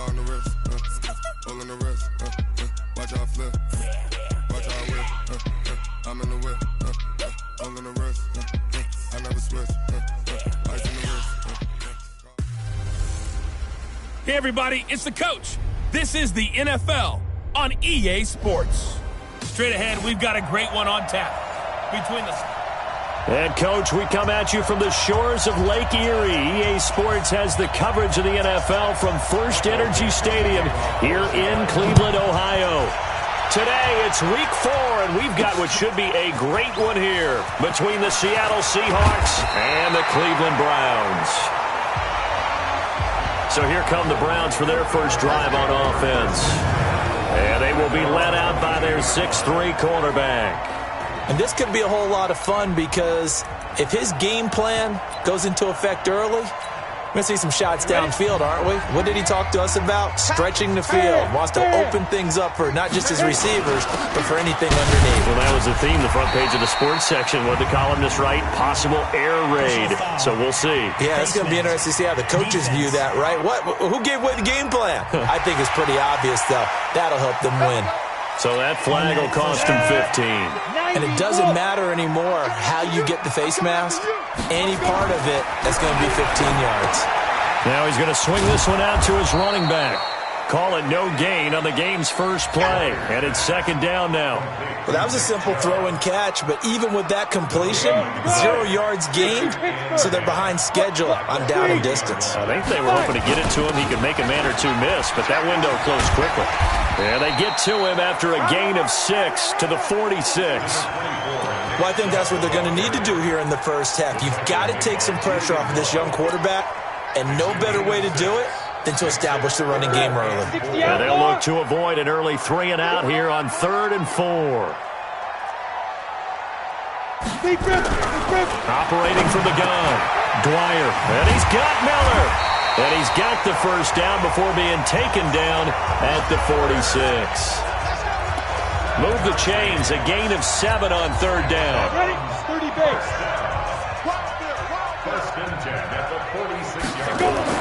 on the wrist, all on the wrist, watch how I flip, watch how I whip, I'm in the whip, all on the wrist, I never switch, ice in the wrist. Hey everybody, it's the coach. This is the NFL on EA Sports. Straight ahead, we've got a great one on tap. Between the... And, Coach, we come at you from the shores of Lake Erie. EA Sports has the coverage of the NFL from First Energy Stadium here in Cleveland, Ohio. Today, it's Week 4, and we've got what should be a great one here between the Seattle Seahawks and the Cleveland Browns. So here come the Browns for their first drive on offense. And they will be led out by their 6'3" quarterback. And this could be a whole lot of fun because if his game plan goes into effect early, we're going to see some shots downfield, aren't we? What did he talk to us about? Stretching the field. Wants to open things up for not just his receivers, but for anything underneath. Well, that was the theme, the front page of the sports section. What the columnist write? Possible air raid. So we'll see. Yeah, it's going to be interesting to see how the coaches view that, right? Who gave away the game plan? I think it's pretty obvious, though. That'll help them win. So that flag will cost him 15. And it doesn't matter anymore how you get the face mask. Any part of it, that's going to be 15 yards. Now he's going to swing this one out to his running back. Call it no gain on the game's first play. And it's second down now. Well, that was a simple throw and catch, but even with that completion, 0 yards gained, so they're behind schedule on down and distance. I think they were hoping to get it to him. He could make a man or two miss, but that window closed quickly. And they get to him after a gain of 6 to the 46. Well, I think that's what they're going to need to do here in the first half. You've got to take some pressure off of this young quarterback, and no better way to do it than to establish the running game early. And they'll look to avoid an early 3 and out here on 3rd and 4. Operating from the gun, Dwyer, and he's got Miller. And he's got the first down before being taken down at the 46. Move the chains, a gain of 7 on 3rd down. Ready? 30 base. First and 10 at the 46-yard line.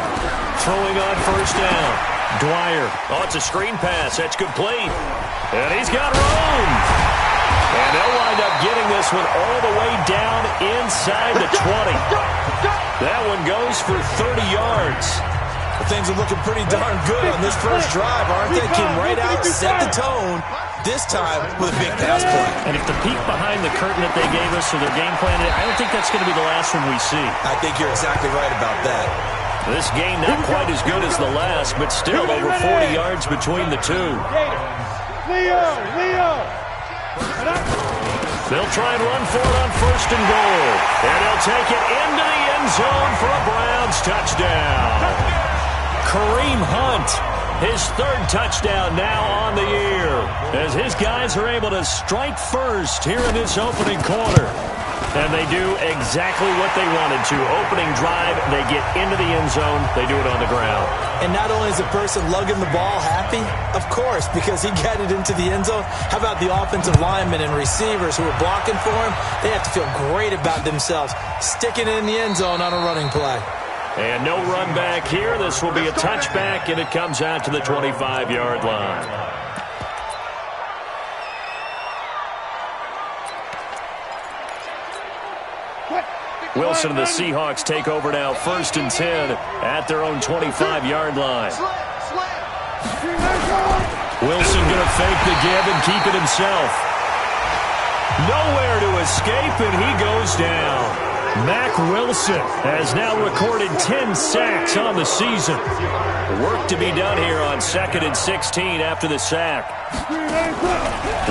Throwing on first down. Dwyer. Oh, it's a screen pass. That's complete. And he's got room. And they'll wind up getting this one all the way down inside the 20. That one goes for 30 yards. Well, things are looking pretty darn good on this first drive, aren't they? Came right out, set the tone, this time with a big pass play. And if the peek behind the curtain that they gave us for their game plan, I don't think that's going to be the last one we see. I think you're exactly right about that. This game not quite as good as the last, but still over 40 yards between the two. Leo. They'll try and run for it on 1st and goal. And they'll take it into the end zone for a Browns touchdown. Kareem Hunt, his 3rd touchdown now on the year, as his guys are able to strike first here in this opening quarter. And they do exactly what they wanted to. Opening drive, they get into the end zone. They do it on the ground. And not only is the person lugging the ball happy, of course, because he got it into the end zone. How about the offensive linemen and receivers who are blocking for him? They have to feel great about themselves, sticking it in the end zone on a running play. And no run back here. This will be a touchback, and it comes out to the 25-yard line. Wilson and the Seahawks take over now, 1st and 10 at their own 25-yard line. Wilson going to fake the give and keep it himself. Nowhere to escape, and he goes down. Mack Wilson has now recorded 10 sacks on the season. Work to be done here on 2nd and 16 after the sack.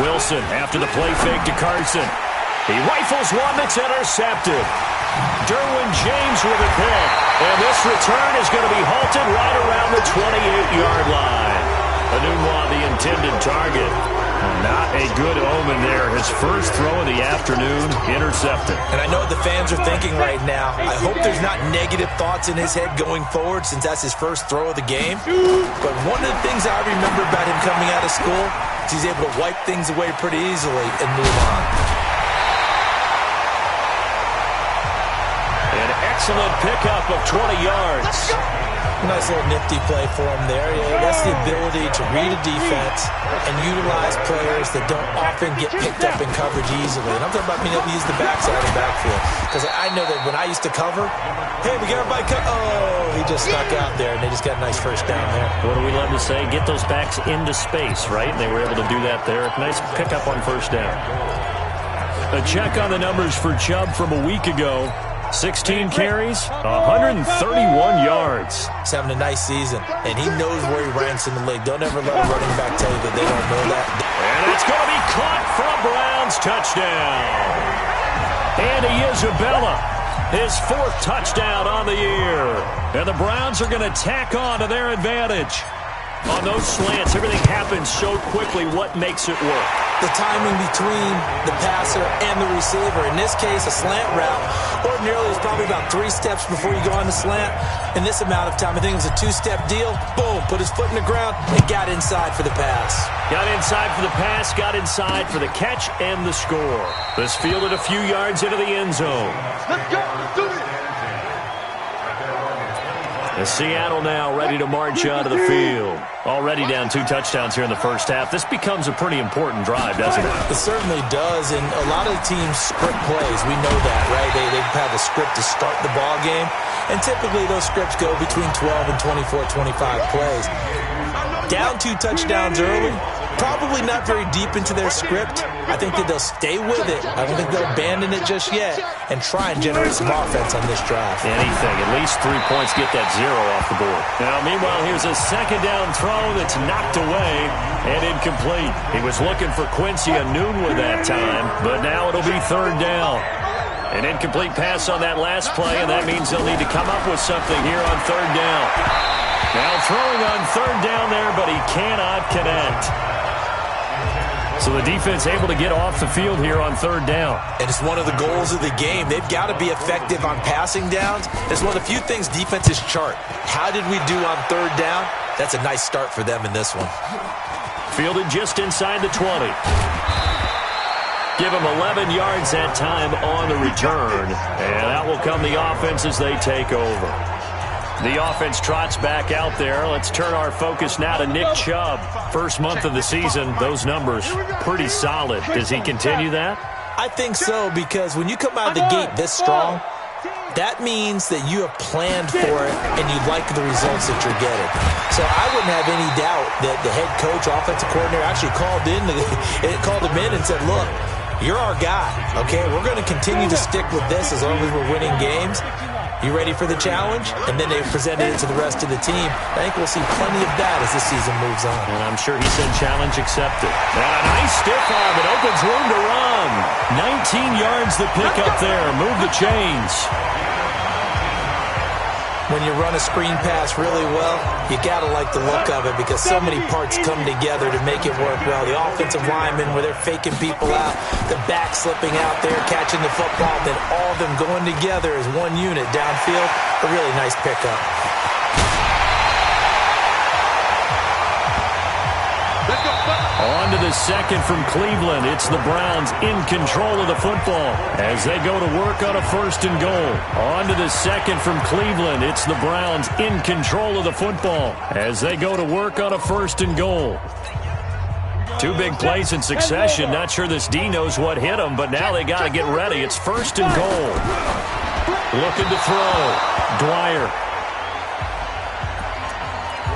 Wilson after the play fake to Carson. He rifles one that's intercepted. Derwin James with a pick. And this return is going to be halted right around the 28-yard line. Anunwa, the intended target. Not a good omen there. His first throw of the afternoon, intercepted. And I know what the fans are thinking right now. I hope there's not negative thoughts in his head going forward since that's his first throw of the game. But one of the things I remember about him coming out of school is he's able to wipe things away pretty easily and move on. excellent pickup of 20 yards. Nice little nifty play for him there. Yeah, that's the ability to read a defense and utilize players that don't often get picked up in coverage easily. And I'm talking about being able to use the backside of the backfield. Because I know that when I used to cover, hey, we got everybody he just stuck out there, and they just got a nice first down there. What do we love to say? Get those backs into space, right? And they were able to do that there. Nice pickup on first down. A check on the numbers for Chubb from a week ago. 16 carries, 131 yards. He's having a nice season, and he knows where he ranks in the league. Don't ever let a running back tell you that they don't know that. And it's going to be caught for a Browns touchdown. Andy Isabella, his 4th touchdown on the year. And the Browns are going to tack on to their advantage. On those slants, everything happens so quickly. What makes it work? The timing between the passer and the receiver. In this case, a slant route. Ordinarily, it's probably about 3 steps before you go on the slant. In this amount of time, I think it was a 2-step deal. Boom, put his foot in the ground and got inside for the pass. Got inside for the pass, got inside for the catch and the score. This fielded a few yards into the end zone. Let's go. Do it. Seattle now ready to march out of the field. Already down 2 touchdowns here in the first half. This becomes a pretty important drive, doesn't it? It certainly does, and a lot of the teams script plays. We know that, right? They have a script to start the ball game, and typically those scripts go between 12 and 24, 25 plays. Down 2 touchdowns early, probably not very deep into their script. I think that they'll stay with it. I don't think they'll abandon it just yet and try and generate some offense on this drive. Anything. At least 3 points get that 0 off the board. Now, meanwhile, here's a second down throw that's knocked away and incomplete. He was looking for Quincy Enunwa that time, but now it'll be 3rd down. An incomplete pass on that last play, and that means they'll need to come up with something here on 3rd down. Now throwing on 3rd down there, but he cannot connect. So the defense able to get off the field here on 3rd down. And it's one of the goals of the game. They've got to be effective on passing downs. It's one of the few things defenses chart. How did we do on 3rd down? That's a nice start for them in this one. Fielded just inside the 20. Give him 11 yards that time on the return. And out will come the offense as they take over. The offense trots back out there. Let's turn our focus now to Nick Chubb. First month of the season, those numbers pretty solid. Does he continue that? I think so, because when you come out of the gate this strong, that means that you have planned for it and you like the results that you're getting. So I wouldn't have any doubt that the head coach, offensive coordinator actually called him in and said, look, you're our guy, okay? We're going to continue to stick with this as long as we're winning games. You ready for the challenge? And then they presented it to the rest of the team. I think we'll see plenty of that as the season moves on. And I'm sure he said challenge accepted. And a nice stiff arm. It opens room to run. 19 yards the pick up there. Move the chains. When you run a screen pass really well, you got to like the look of it because so many parts come together to make it work well. The offensive linemen, where they're faking people out, the back slipping out there, catching the football, then all of them going together as one unit downfield. A really nice pickup. On to the second from Cleveland. It's the Browns in control of the football as they go to work on a 1st and goal. On to the second from Cleveland. It's the Browns in control of the football as they go to work on a 1st and goal. 2 big plays in succession. Not sure this D knows what hit them, but now they got to get ready. It's 1st and goal. Looking to throw. Dwyer.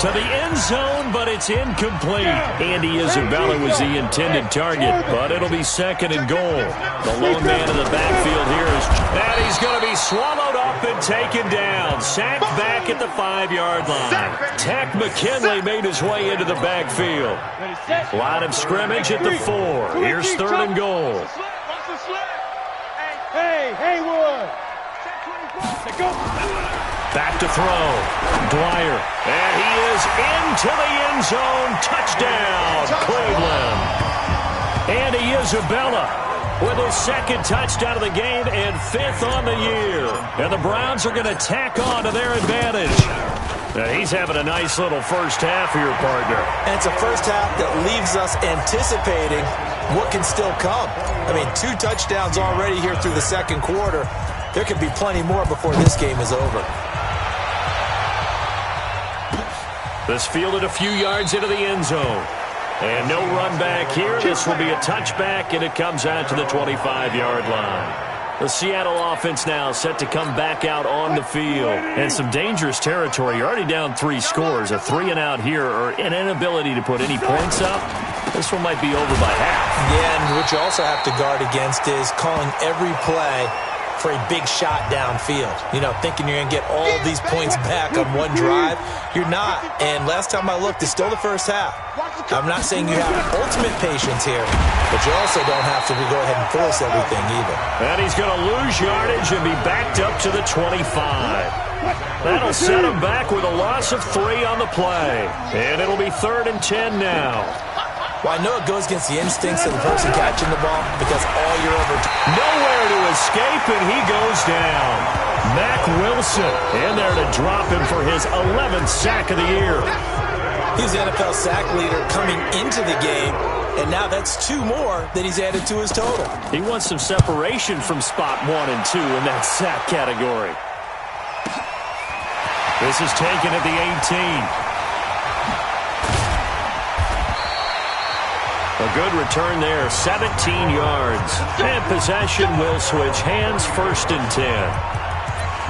To the end zone, but it's incomplete. Andy Isabella was the intended target, but it'll be 2nd and goal. The lone man in the backfield here is, and he's going to be swallowed up and taken down. Sacked back at the 5-yard line. Tack McKinley made his way into the backfield. Line of scrimmage at the 4. Here's 3rd and goal. Hey, Haywood. Back to throw. Dwyer. And he is into the end zone. Touchdown, Cleveland. Andy Isabella with his 2nd touchdown of the game and 5th on the year. And the Browns are going to tack on to their advantage. Now he's having a nice little first half here, partner. And it's a first half that leaves us anticipating what can still come. I mean, 2 touchdowns already here through the 2nd quarter. There could be plenty more before this game is over. This fielded a few yards into the end zone. And no run back here. This will be a touchback, and it comes out to the 25-yard line. The Seattle offense now set to come back out on the field. And some dangerous territory. You're already down 3 scores. A 3-and-out here, or an inability to put any points up. This one might be over by half. Yeah, and what you also have to guard against is calling every play for a big shot downfield. You know, thinking you're going to get all these points back on one drive. You're not. And last time I looked, it's still the first half. I'm not saying you have ultimate patience here, but you also don't have to go ahead and force everything either. And he's going to lose yardage and be backed up to the 25. That'll set him back with a loss of 3 on the play. And it'll be 3rd and 10 now. Well, I know it goes against the instincts of the person catching the ball because all you're ever... Nowhere to escape, and he goes down. Mack Wilson in there to drop him for his 11th sack of the year. He's the NFL sack leader coming into the game, and now that's 2 more that he's added to his total. He wants some separation from spot 1 and 2 in that sack category. This is taken at the 18. A good return there, 17 yards. And possession will switch hands, 1st and 10.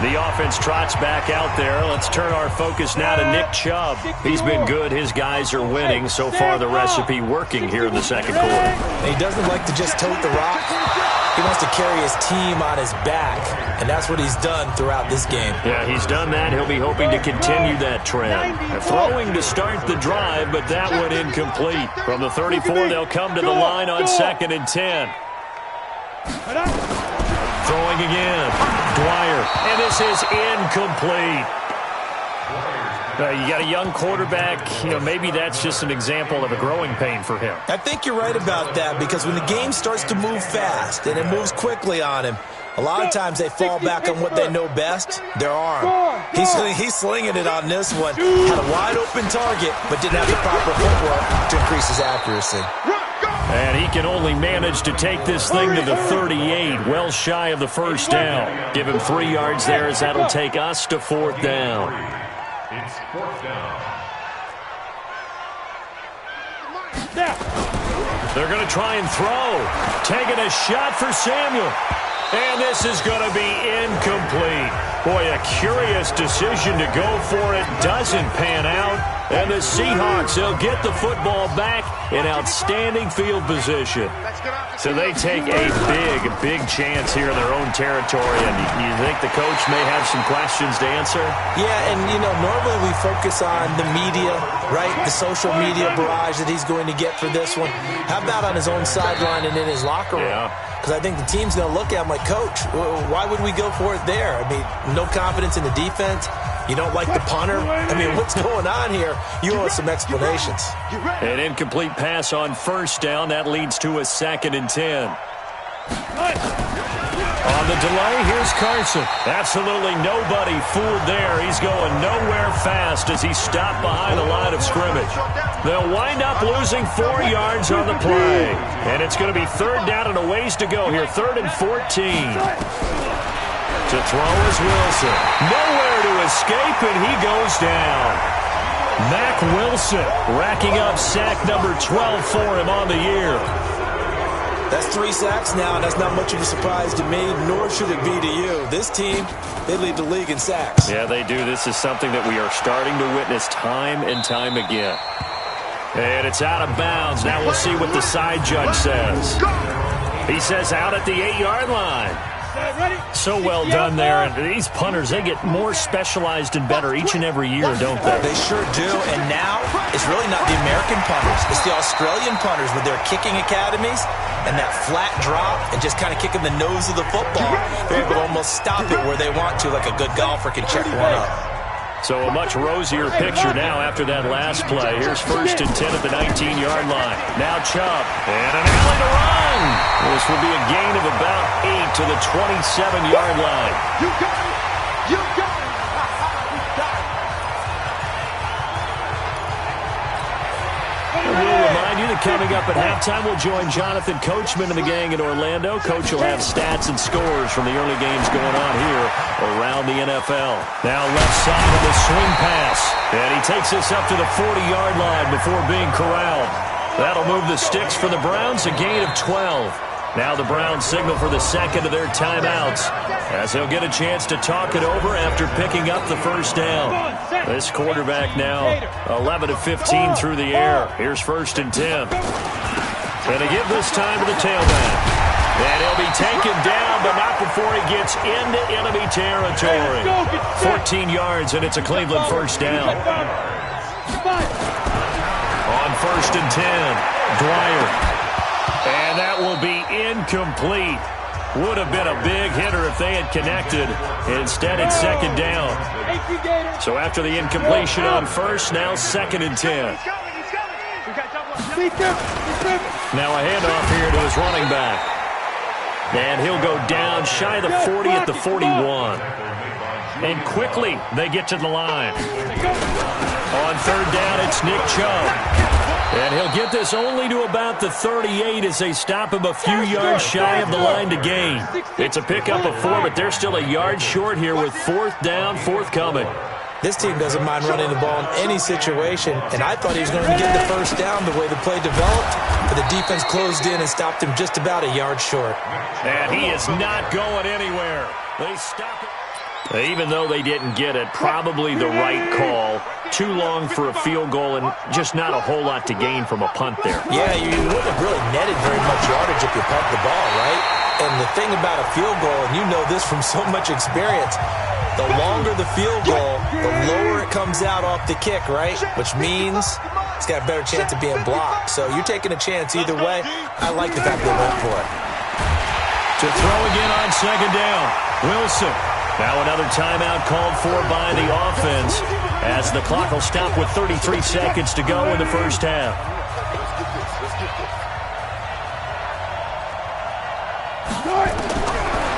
The offense trots back out there. Let's turn our focus now to Nick Chubb. He's been good. His guys are winning. So far, the recipe working here in the 2nd quarter. He doesn't like to just tote the rock. He wants to carry his team on his back, and that's what he's done throughout this game. Yeah, he's done that. He'll be hoping to continue that trend. Throwing to start the drive, but that one incomplete. From the 34, they'll come to the line on 2nd and 10. Throwing again. Dwyer. And this is incomplete. You got a young quarterback. You know, maybe that's just an example of a growing pain for him. I think you're right about that because when the game starts to move fast and it moves quickly on him, a lot of times they fall back on what they know best, their arm. He's slinging it on this one. Had a wide-open target, but didn't have the proper footwork to increase his accuracy. And he can only manage to take this thing to the 38, well shy of the 1st down. Give him 3 yards there as that'll take us to 4th down. It's 4th down. They're going to try and throw. Taking a shot for Samuel. And this is going to be incomplete. Boy, a curious decision to go for it. Doesn't pan out. And the Seahawks, they'll get the football back in outstanding field position. So they take a big chance here in their own territory. And you think the coach may have some questions to answer? Yeah, and, you know, normally we focus on the media, right? The social media barrage that he's going to get for this one. How about on his own sideline and in his locker room? Yeah. Because I think the team's going to look at him like, Coach, why would we go for it there? I mean, no confidence in the defense. You don't like the punter? I mean, what's going on here? You owe us some explanations. An incomplete pass on 1st down. That leads to a 2nd and 10. On the delay, here's Carson. Absolutely nobody fooled there. He's going nowhere fast as he's stopped behind the line of scrimmage. They'll wind up losing 4 yards on the play. And it's going to be 3rd down and a ways to go here. 3rd and 14. To throw is Wilson. Nowhere to escape, and he goes down. Mack Wilson racking up sack number 12 for him on the year. That's 3 sacks now, and that's not much of a surprise to me, nor should it be to you. This team, they lead the league in sacks. Yeah, they do. This is something that we are starting to witness time and time again. And it's out of bounds. Now we'll see what the side judge says. He says out at the 8-yard line. So well done there. And these punters, they get more specialized and better each and every year, don't they? They sure do. And now it's really not the American punters. It's the Australian punters with their kicking academies and that flat drop and just kind of kicking the nose of the football. They're able to almost stop it where they want to, like a good golfer can check one up. So a much rosier picture now after that last play. Here's 1st and 10 at the 19-yard line. Now Chubb. And an alley to run. This will be a gain of about 8 to the 27-yard line. You got it. You got it. And we'll remind you And coming up at halftime, we'll join Jonathan Coachman and the gang in Orlando. Coach will have stats and scores from the early games going on here around the NFL. Now left side of the swing pass. And he takes this up to the 40-yard line before being corralled. That'll move the sticks for the Browns, a gain of 12. Now the Browns signal for the second of their timeouts as he'll get a chance to talk it over after picking up the first down. This quarterback now 11 of 15 through the air. Here's 1st and 10. And they give this time to the tailback. And he'll be taken down, but not before he gets into enemy territory. 14 yards, and it's a Cleveland first down. On 1st and 10, Dwyer. And that will be incomplete. Would have been a big hitter if they had connected. Instead, it's 2nd down. So after the incompletion on 1st, now 2nd and 10. Now a handoff here to his running back. And he'll go down shy of the 40 at the 41. And quickly, they get to the line. On 3rd down, it's Nick Chubb. And he'll get this only to about the 38 as they stop him a few yards shy of the line to gain. It's a pickup of 4, but they're still a yard short here with 4th down forthcoming. This team doesn't mind running the ball in any situation, and I thought he was going to get the first down the way the play developed, but the defense closed in and stopped him just about a yard short. And he is not going anywhere. They stop it. Even though they didn't get it, probably the right call. Too long for a field goal and just not a whole lot to gain from a punt there. Yeah, you wouldn't have really netted very much yardage if you punt the ball, right? And the thing about a field goal, and you know this from so much experience, the longer the field goal, the lower it comes out off the kick, right? Which means it's got a better chance of being blocked. So you're taking a chance either way. I like the fact they went for it. To throw again on 2nd down, Wilson. Now another timeout called for by the offense as the clock will stop with 33 seconds to go in the first half.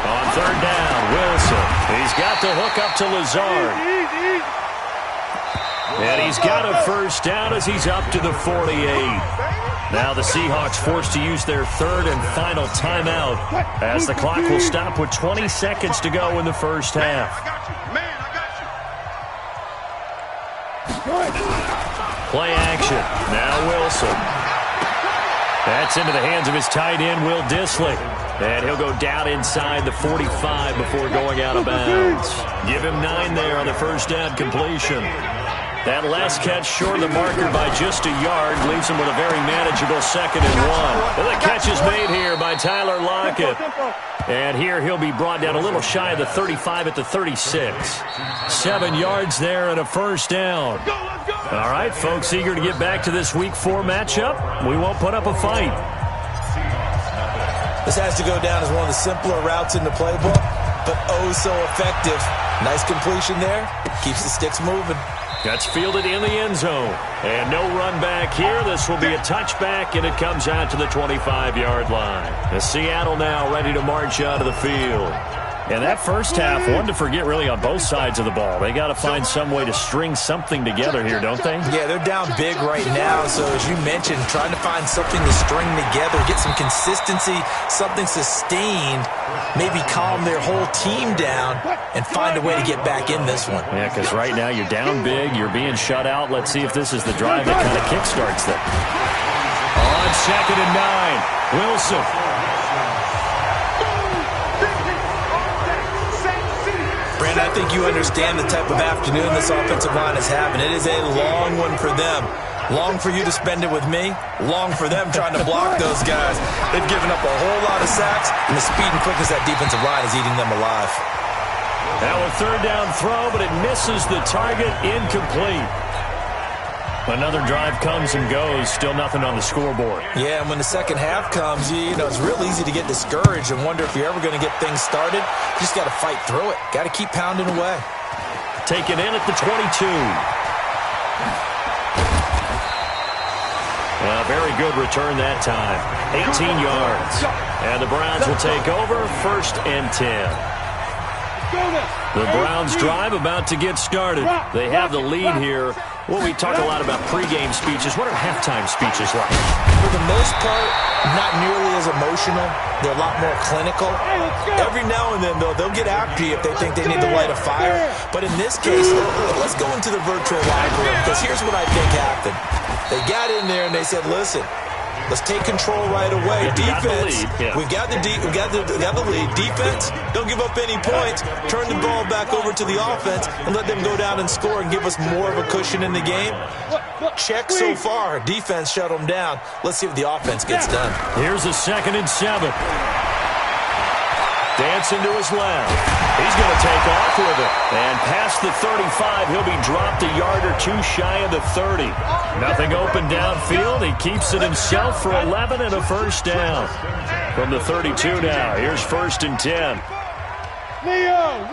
On 3rd down, Wilson. He's got the hook up to Lazard. And he's got a first down as he's up to the 48. Now the Seahawks forced to use their 3rd and final timeout as the clock will stop with 20 seconds to go in the first half. Play action. Now Wilson. That's into the hands of his tight end, Will Dissly. And he'll go down inside the 45 before going out of bounds. Give him 9 there on the first down completion. That last catch short of the marker by just a yard leaves him with a very manageable 2nd and 1. And the catch is made here by Tyler Lockett. And here he'll be brought down a little shy of the 35 at the 36. 7 yards there and a first down. All right, folks, eager to get back to this Week 4 matchup. We won't put up a fight. This has to go down as one of the simpler routes in the playbook, but oh so effective. Nice completion there. Keeps the sticks moving. That's fielded in the end zone. And no run back here. This will be a touchback, and it comes out to the 25-yard line. The Seattle now ready to march out of the field. And that first half, one to forget really on both sides of the ball. They got to find some way to string something together here, don't they? Yeah, they're down big right now. So as you mentioned, trying to find something to string together, get some consistency, something sustained, maybe calm their whole team down and find a way to get back in this one. Yeah, because right now you're down big, you're being shut out. Let's see if this is the drive that kind of kickstarts them. On 2nd and 9, Wilson. Brandon, I think you understand the type of afternoon this offensive line is having. It is a long one for them. Long for you to spend it with me. Long for them trying to block those guys. They've given up a whole lot of sacks, and the speed and quickness of that defensive line is eating them alive. Now a 3rd down throw, but it misses the target, incomplete. Another drive comes and goes, still nothing on the scoreboard. Yeah, and when the second half comes, you know, it's real easy to get discouraged and wonder if you're ever going to get things started. You just got to fight through it. Got to keep pounding away. Taken in at the 22. A very good return that time. 18 yards. And the Browns will take over 1st and 10. The Browns drive about to get started. They have the lead here Well, we talk a lot about pregame speeches. What are halftime speeches like? For the most part, not nearly as emotional. They're a lot more clinical. Every now and then, though, they'll get happy if they think they need to light a fire. But in this case, let's go into the virtual locker room, because here's what I think happened. They got in there and they said, listen, let's take control right away. Defense, we've got the lead. Defense, don't give up any points. Turn the ball back over to the offense and let them go down and score and give us more of a cushion in the game. Check so far. Defense shut them down. Let's see if the offense gets done. Here's a 2nd and 7. Dancing to his left. He's going to take off with it. And past the 35, he'll be dropped a yard or two shy of the 30. Nothing open downfield. He keeps it himself for 11 and a first down. From the 32 now, here's 1st and 10. Leo!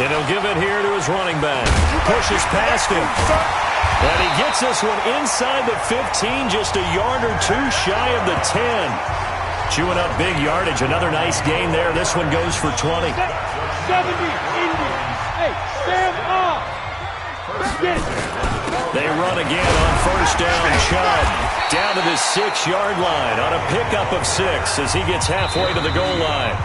And he'll give it here to his running back. Pushes past him. And he gets this one inside the 15, just a yard or two shy of the 10. Chewing up big yardage. Another nice gain there. This one goes for 20. 70 Indians. Hey, stand up. They run again on 1st down. Chubb down to the 6-yard line on a pickup of 6 as he gets halfway to the goal line.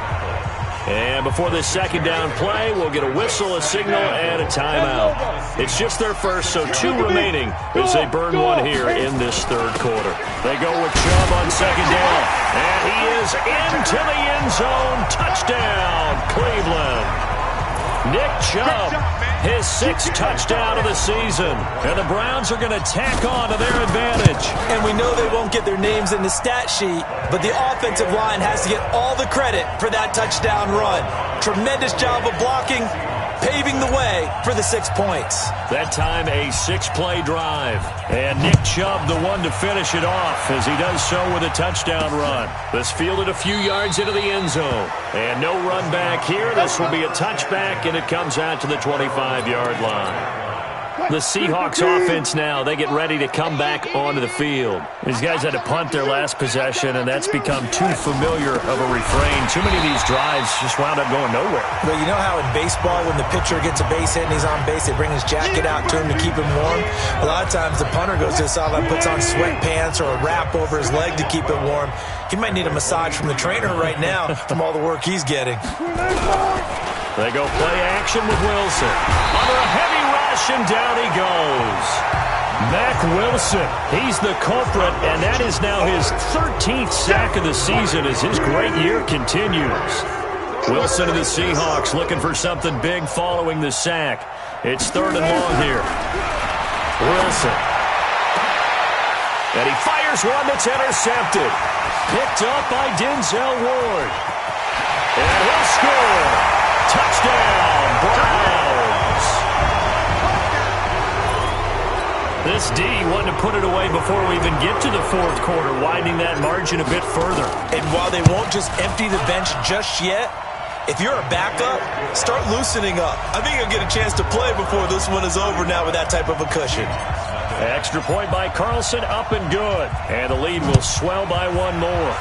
And before this 2nd down play, we'll get a whistle, a signal, and a timeout. It's just their first, so 2 remaining as they burn one here in this 3rd quarter. They go with Chubb on 2nd down, and he is into the end zone. Touchdown, Cleveland. Nick Chubb, his 6th touchdown of the season. And the Browns are going to tack on to their advantage. And we know they won't get their names in the stat sheet, but the offensive line has to get all the credit for that touchdown run. Tremendous job of blocking, paving the way for the 6 points. That time a 6-play drive. And Nick Chubb the one to finish it off as he does so with a touchdown run. This fielded a few yards into the end zone. And no run back here. This will be a touchback, and it comes out to the 25-yard line. The Seahawks offense now, they get ready to come back onto the field. These guys had to punt their last possession, and that's become too familiar of a refrain. Too many of these drives just wound up going nowhere. But you know how in baseball, when the pitcher gets a base hit and he's on base, they bring his jacket out to him to keep him warm? A lot of times the punter goes to the sideline, puts on sweatpants or a wrap over his leg to keep it warm. He might need a massage from the trainer right now from all the work he's getting. They go play action with Wilson. Under a heavy rush, and down he goes. Mack Wilson, he's the culprit, and that is now his 13th sack of the season as his great year continues. Wilson of the Seahawks looking for something big following the sack. It's 3rd and long here. Wilson. And he fires one that's intercepted. Picked up by Denzel Ward. And he'll score. Touchdown, Browns. This D wanted to put it away before we even get to the 4th quarter, widening that margin a bit further. And while they won't just empty the bench just yet, if you're a backup, start loosening up. I think you'll get a chance to play before this one is over now with that type of a cushion. Extra point by Carlson, up and good. And the lead will swell by 1 more.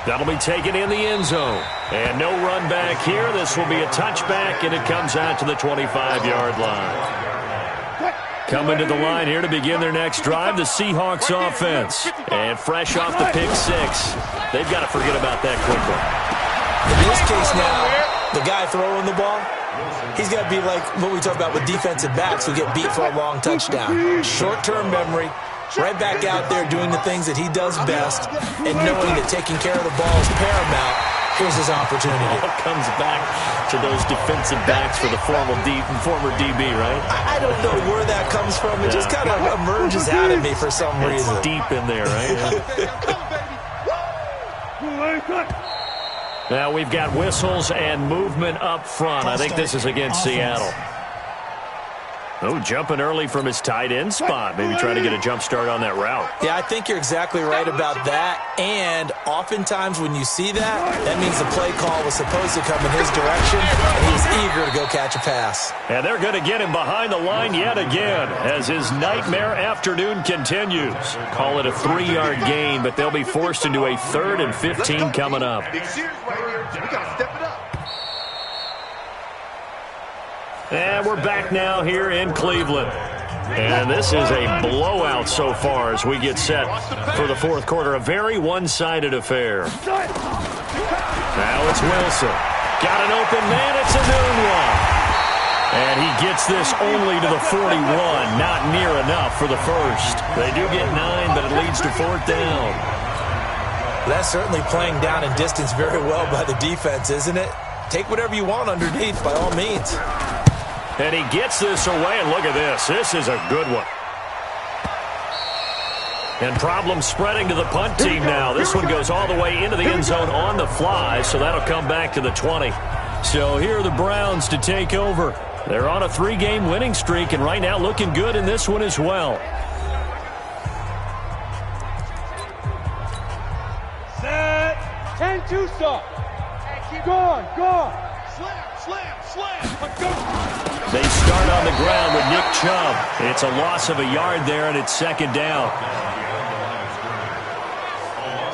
That'll be taken in the end zone. And no run back here. This will be a touchback, and it comes out to the 25-yard line. Coming to the line here to begin their next drive, the Seahawks offense. And fresh off the pick 6, they've got to forget about that quickly. In this case now, the guy throwing the ball, he's got to be like what we talk about with defensive backs who get beat for a long touchdown. Short-term memory. Right back out there doing the things that he does best and knowing that taking care of the ball is paramount. Here's his opportunity. It all comes back to those defensive backs for the former DB, right? I don't know where that comes from. It just kind of emerges out of me for some reason. It's deep in there, right? Now we've got whistles and movement up front. I think this is against Seattle. Oh, jumping early from his tight end spot. Maybe trying to get a jump start on that route. Yeah, I think you're exactly right about that. And oftentimes when you see that, that means the play call was supposed to come in his direction, and he was eager to go catch a pass. And they're going to get him behind the line yet again as his nightmare afternoon continues. Call it a 3-yard gain, but they'll be forced into a 3rd and 15 coming up. And we're back now here in Cleveland. And this is a blowout so far as we get set for the fourth quarter. A very one-sided affair. Now it's Wilson. Got an open man. It's a noon one. And he gets this only to the 41. Not near enough for the first. They do get 9, but it leads to fourth down. That's certainly playing down in distance very well by the defense, isn't it? Take whatever you want underneath, by all means. And he gets this away, and look at this. This is a good one. And problems spreading to the punt team now. This one goes all the way into the end zone on the fly, so that'll come back to the 20. So here are the Browns to take over. They're on a 3-game winning streak, and right now looking good in this one as well. Set. 10-2 stop. Gone. Slam. They start on the ground with Nick Chubb. It's a loss of a yard there, and it's second down.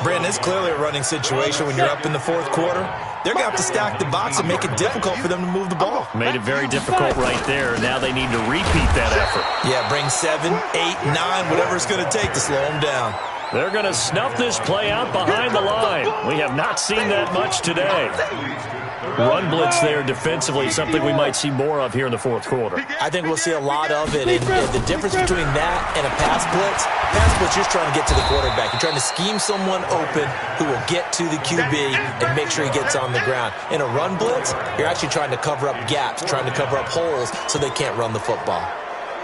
Brandon, it's clearly a running situation when you're up in the fourth quarter. They're going to have to stack the box and make it difficult for them to move the ball. Made it very difficult right there. Now they need to repeat that effort. Yeah, bring 7, 8, 9, whatever it's going to take to slow them down. They're going to snuff this play out behind the line. We have not seen that much today. Run blitz there defensively, something we might see more of here in the fourth quarter. I think we'll see a lot of it. And the difference between that and a pass blitz, you're just trying to get to the quarterback. You're trying to scheme someone open who will get to the QB and make sure he gets on the ground. In a run blitz, you're actually trying to cover up gaps, trying to cover up holes so they can't run the football.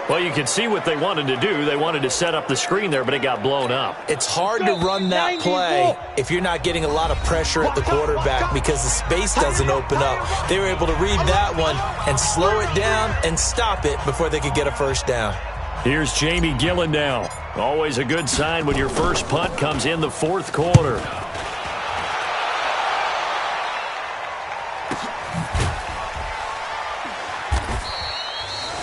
Well, you can see what they wanted to do. They wanted to set up the screen there, but it got blown up. It's hard to run that play if you're not getting a lot of pressure at the quarterback because the space doesn't open up. They were able to read that one and slow it down and stop it before they could get a first down. Here's Jamie Gillen now. Always a good sign when your first punt comes in the fourth quarter.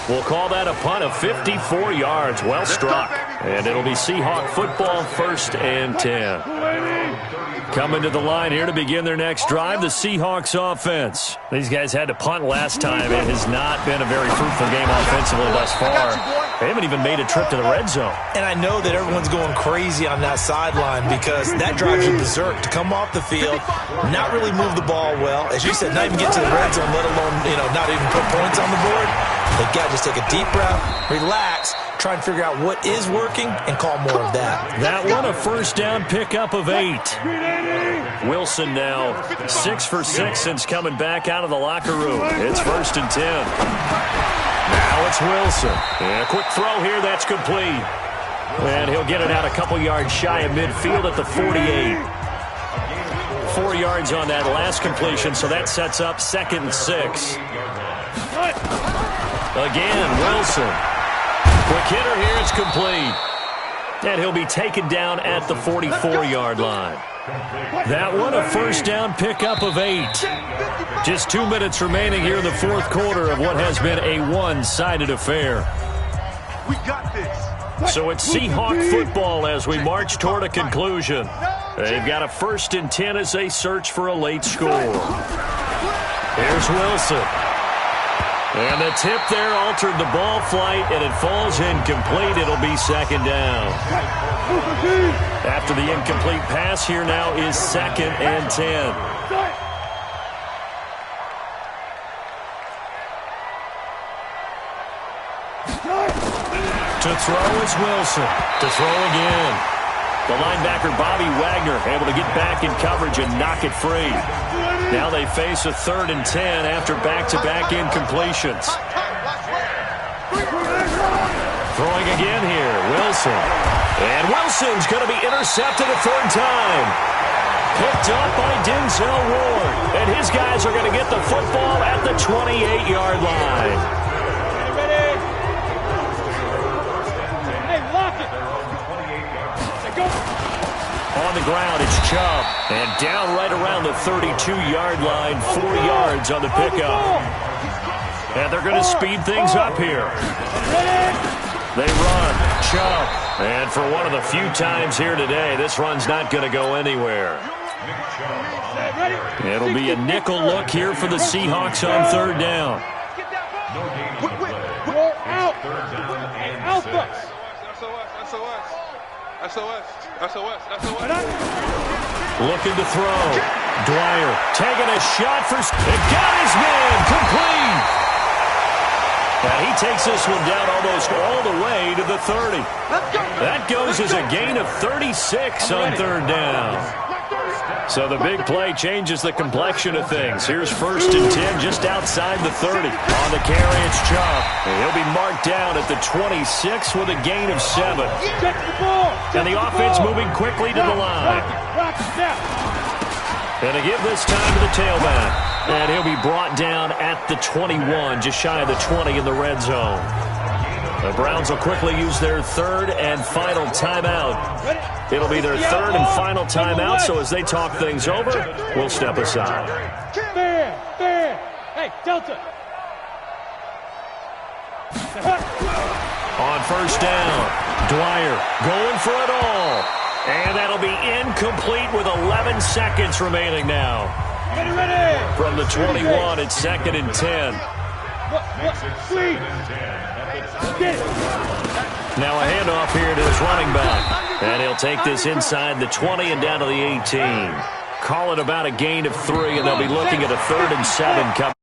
We'll call that a punt of 54 yards. Well struck. And it'll be Seahawk football, 1st and 10. Coming to the line here to begin their next drive, the Seahawks offense. These guys had to punt last time. It has not been a very fruitful game offensively thus far. They haven't even made a trip to the red zone. And I know that everyone's going crazy on that sideline because that drives you berserk to come off the field, not really move the ball well. As you said, not even get to the red zone, let alone, not even put points on the board. They've got to just take a deep breath, relax, try and figure out what is working, and call more of that. That one, a first down pickup of 8. Wilson now 6 for 6 since coming back out of the locker room. It's 1st and 10. Now it's Wilson. And a quick throw here, that's complete. And he'll get it out a couple yards shy of midfield at the 48. 4 yards on that last completion, so that sets up 2nd and 6. Again, Wilson. Quick hitter here, it's complete. And he'll be taken down at the 44-yard line. That one, a first down pickup of 8. Just 2 minutes remaining here in the fourth quarter of what has been a one-sided affair. We got this. So it's Seahawk football as we march toward a conclusion. They've got a 1st and 10 as they search for a late score. Here's Wilson. And the tip there altered the ball flight, and it falls incomplete. It'll be 2nd down. After the incomplete pass, here now is 2nd and 10. To throw is Wilson. To throw again. The linebacker, Bobby Wagner, able to get back in coverage and knock it free. Now they face a 3rd and 10 after back-to-back incompletions. Throwing again here, Wilson. And Wilson's going to be intercepted a 3rd time. Picked up by Denzel Ward. And his guys are going to get the football at the 28-yard line. Hey, lock it. Go. On the ground, it's Chubb. And down right around the 32-yard line, 4 yards on the pickup. And they're going to speed things up here. They run, Chubb. And for one of the few times here today, this run's not going to go anywhere. It'll be a nickel look here for the Seahawks on 3rd down. Looking to throw. Dwyer taking a shot for... It got his man complete. And he takes this one down almost all the way to the 30. That goes as a gain of 36 on third down. So the big play changes the complexion of things. Here's 1st and 10 just outside the 30. On the carry, it's Chubb. He'll be marked down at the 26 with a gain of 7. And the offense moving quickly to the line. And to give this time to the tailback. And he'll be brought down at the 21, just shy of the 20 in the red zone. The Browns will quickly use their 3rd and final timeout. It'll be their 3rd and final timeout, so as they talk things over, we'll step aside. Fair. Hey, Delta. On 1st down, Dwyer going for it all. And that'll be incomplete with 11 seconds remaining now. Ready. From the 21, it's 2nd and 10. Sweet. Now a handoff here to his running back. And he'll take this inside the 20 and down to the 18. Call it about a gain of 3, and they'll be looking at a 3rd and 7 coming.